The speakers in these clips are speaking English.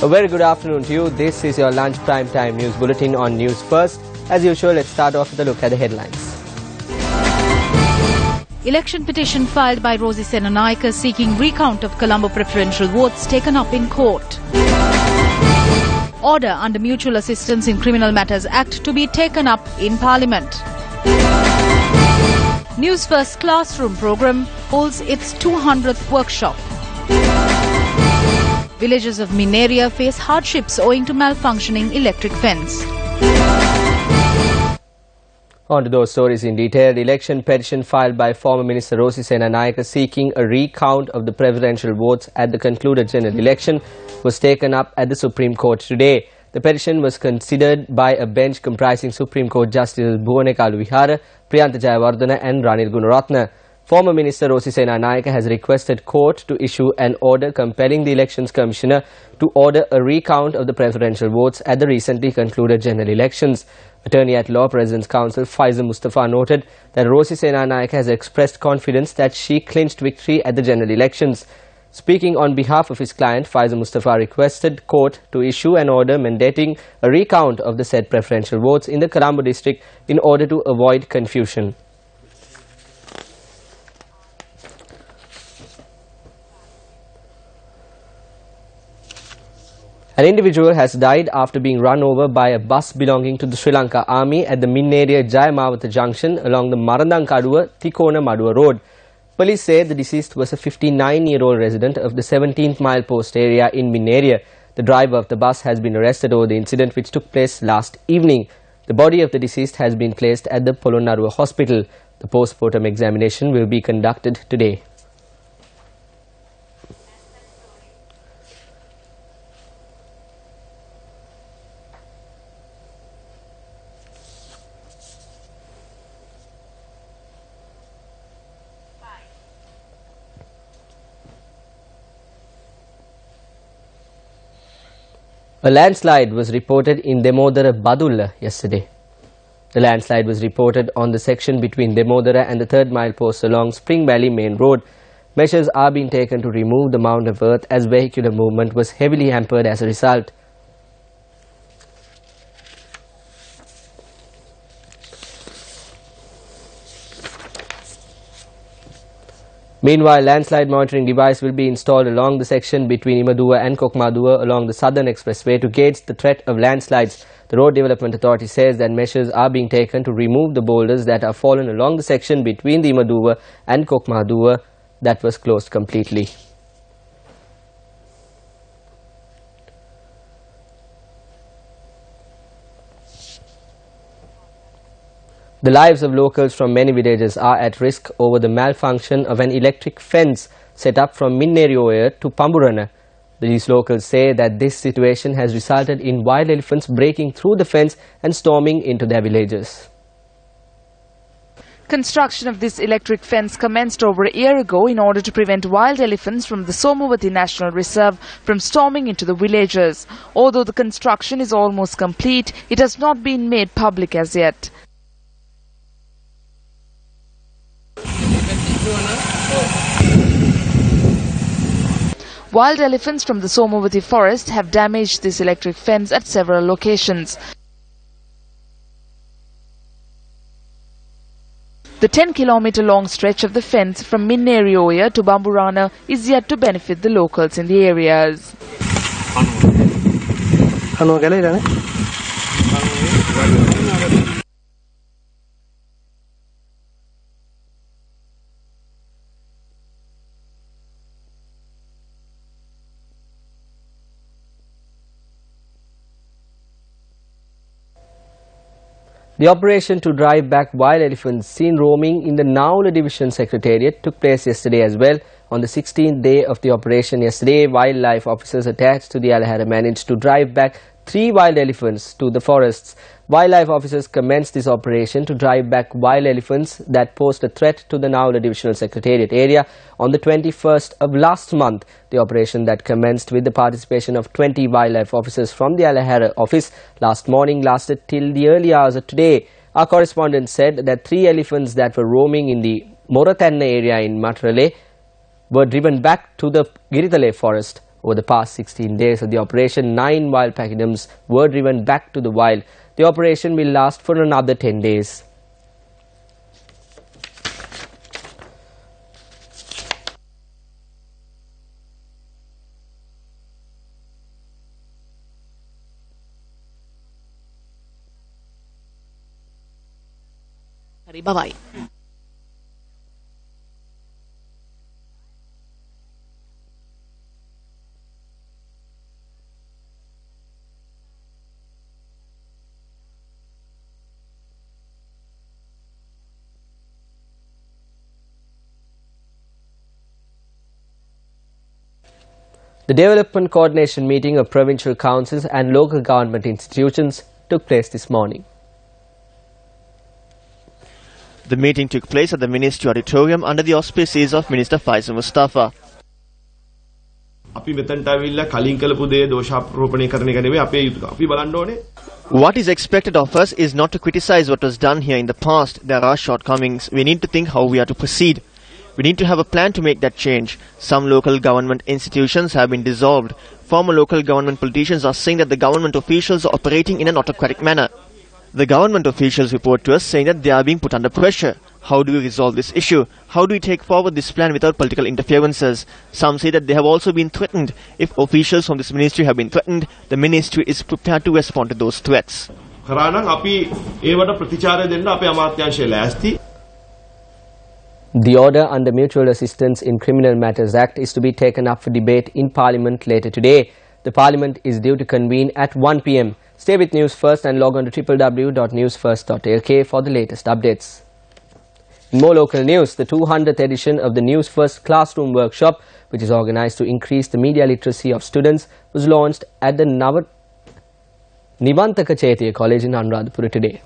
A very good afternoon to you. This is your lunch prime time news bulletin on News First. As usual, let's start off with a look at the headlines. Election petition filed by Rosie Senanayake seeking recount of Colombo preferential votes taken up in court. Order under Mutual Assistance in Criminal Matters Act to be taken up in Parliament. News First classroom program holds its 200th workshop. Villagers of Mineria face hardships owing to malfunctioning electric fence. On to those stories in detail. The election petition filed by former Minister Rosie Senanayake seeking a recount of the preferential votes at the concluded general election was taken up at the Supreme Court today. The petition was considered by a bench comprising Supreme Court Justices Bhuwanekalu Vihara, Priyantha Jayawardena and Ranil Gunaratne. Former Minister Rosie Senanayake has requested court to issue an order compelling the Elections Commissioner to order a recount of the preferential votes at the recently concluded general elections. Attorney-at-Law President's Counsel Faiza Mustafa noted that Rosie Senanayake has expressed confidence that she clinched victory at the general elections. Speaking on behalf of his client, Faiza Mustafa requested court to issue an order mandating a recount of the said preferential votes in the Colombo district in order to avoid confusion. An individual has died after being run over by a bus belonging to the Sri Lanka Army at the Mineria Jayamawatha junction along the Marandankaduwa Tikona Maduwa road. Police say the deceased was a 59-year-old resident of the 17th mile post area in Mineria. The driver of the bus has been arrested over the incident which took place last evening. The body of the deceased has been placed at the Polonnaruwa hospital. The post-mortem examination will be conducted today. A landslide was reported in Demodara Badulla yesterday. The landslide was reported on the section between Demodara and the 3rd mile post along Spring Valley Main Road. Measures are being taken to remove the mound of earth as vehicular movement was heavily hampered as a result. Meanwhile, landslide monitoring device will be installed along the section between Imaduwa and Kokmaduwa along the southern expressway to gauge the threat of landslides. The Road Development Authority says that measures are being taken to remove the boulders that are fallen along the section between the Imaduwa and Kokmaduwa that was closed completely. The lives of locals from many villages are at risk over the malfunction of an electric fence set up from Minnerioya to Pamburana. These locals say that this situation has resulted in wild elephants breaking through the fence and storming into their villages. Construction of this electric fence commenced over a year ago in order to prevent wild elephants from the Somawati National Reserve from storming into the villages. Although the construction is almost complete, it has not been made public as yet. Wild elephants from the Somawati forest have damaged this electric fence at several locations. The 10-kilometer long stretch of the fence from Minnerioya to Bamburana is yet to benefit the locals in the areas. The operation to drive back wild elephants seen roaming in the Naula Division Secretariat took place yesterday as well. On the 16th day of the operation yesterday, wildlife officers attached to the Alahara managed to drive back 3 wild elephants to the forests. Wildlife officers commenced this operation to drive back wild elephants that posed a threat to the Naula Divisional Secretariat area on the 21st of last month. The operation that commenced with the participation of 20 wildlife officers from the Alahara office last morning lasted till the early hours of today. Our correspondent said that 3 elephants that were roaming in the Morathanna area in Matrale were driven back to the Giritale forest. Over the past 16 days of the operation, 9 wild pachyderms were driven back to the wild. The operation will last for another 10 days. Bye-bye. The development coordination meeting of provincial councils and local government institutions took place this morning. The meeting took place at the Ministry Auditorium under the auspices of Minister Faisal Mustafa. What is expected of us is not to criticize what was done here in the past. There are shortcomings. We need to think how we are to proceed. We need to have a plan to make that change. Some local government institutions have been dissolved. Former local government politicians are saying that the government officials are operating in an autocratic manner. The government officials report to us saying that they are being put under pressure. How do we resolve this issue? How do we take forward this plan without political interferences? Some say that they have also been threatened. If officials from this ministry have been threatened, the ministry is prepared to respond to those threats. The order under Mutual Assistance in Criminal Matters Act is to be taken up for debate in Parliament later today. The Parliament is due to convene at 1 p.m. Stay with News First and log on to www.newsfirst.lk for the latest updates. In more local news, the 200th edition of the Newsfirst Classroom Workshop, which is organized to increase the media literacy of students, was launched at the Nivantaka College in Anuradhapura today.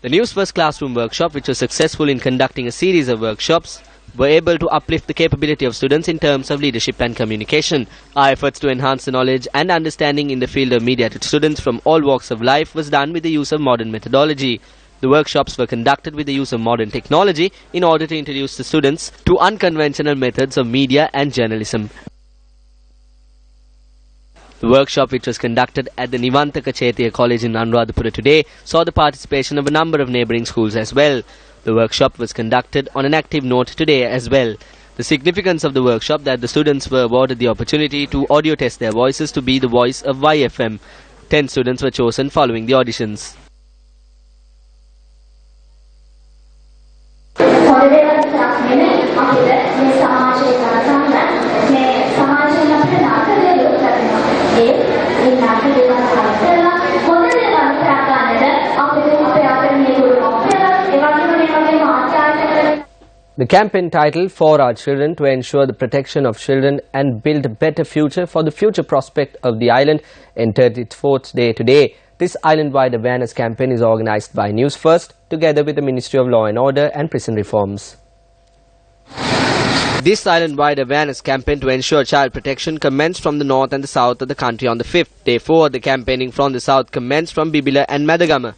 The Newsfirst Classroom Workshop, which was successful in conducting a series of workshops, were able to uplift the capability of students in terms of leadership and communication. Our efforts to enhance the knowledge and understanding in the field of media to students from all walks of life was done with the use of modern methodology. The workshops were conducted with the use of modern technology in order to introduce the students to unconventional methods of media and journalism. The workshop, which was conducted at the Nivantaka College in Anuradhapura today, saw the participation of a number of neighbouring schools as well. The workshop was conducted on an active note today as well. The significance of the workshop that the students were awarded the opportunity to audio test their voices to be the voice of YFM. 10 students were chosen following the auditions. The campaign titled For Our Children, to ensure the protection of children and build a better future for the future prospect of the island, entered its 4th day today. This island-wide awareness campaign is organized by Newsfirst together with the Ministry of Law and Order and Prison Reforms. This island-wide awareness campaign to ensure child protection commenced from the north and the south of the country on the 5th. Day 4, the campaigning from the south commenced from Bibila and Madagama.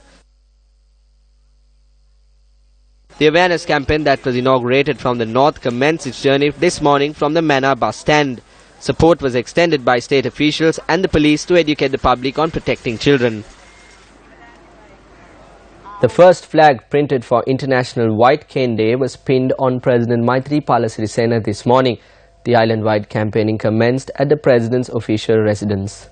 The awareness campaign that was inaugurated from the north commenced its journey this morning from the Manor bus stand. Support was extended by state officials and the police to educate the public on protecting children. The first flag printed for International White Cane Day was pinned on President Maithripala Sirisena this morning. The island-wide campaigning commenced at the President's official residence.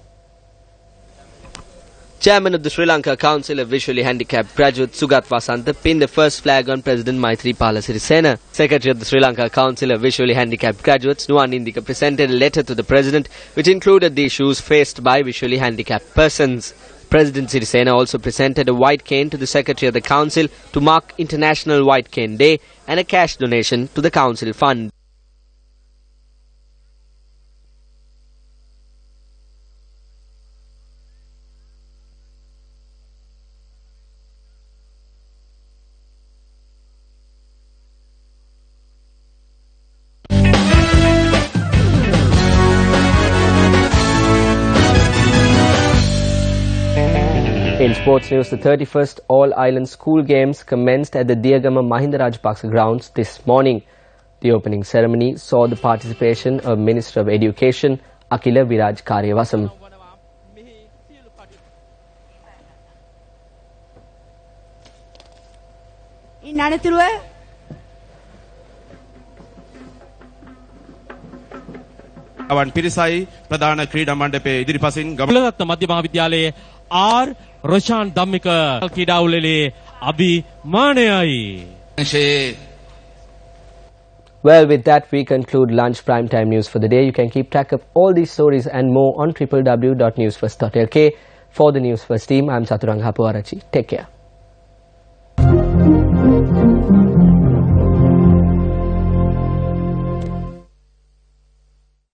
Chairman of the Sri Lanka Council of Visually Handicapped Graduates, Sugat Vasantha, pinned the first flag on President Maithripala Sirisena. Secretary of the Sri Lanka Council of Visually Handicapped Graduates, Nuwan Indika, presented a letter to the President which included the issues faced by visually handicapped persons. President Sirisena also presented a white cane to the Secretary of the Council to mark International White Cane Day and a cash donation to the Council Fund. In sports news, the 31st All-Island School Games commenced at the Diyagama Mahinda Rajapaksa grounds this morning. The opening ceremony saw the participation of Minister of Education Akila Viraj Karyawasam. අවන් පිරිසයි ප්‍රධාන ක්‍රීඩා මණ්ඩපයේ ඉදිරිපසින් ගමලරත්න මධ්‍ය මහාවිද්‍යාලයේ R Roshan Dhammika ක්‍රීඩා උළෙලේ අභිමානයයි. Well, with that, we conclude Lunch Primetime News for the day. You can keep track of all these stories and more on www.newsfirst.lk. For the Newsfirst team, I'm Saturanga Hapuarachi. Take care.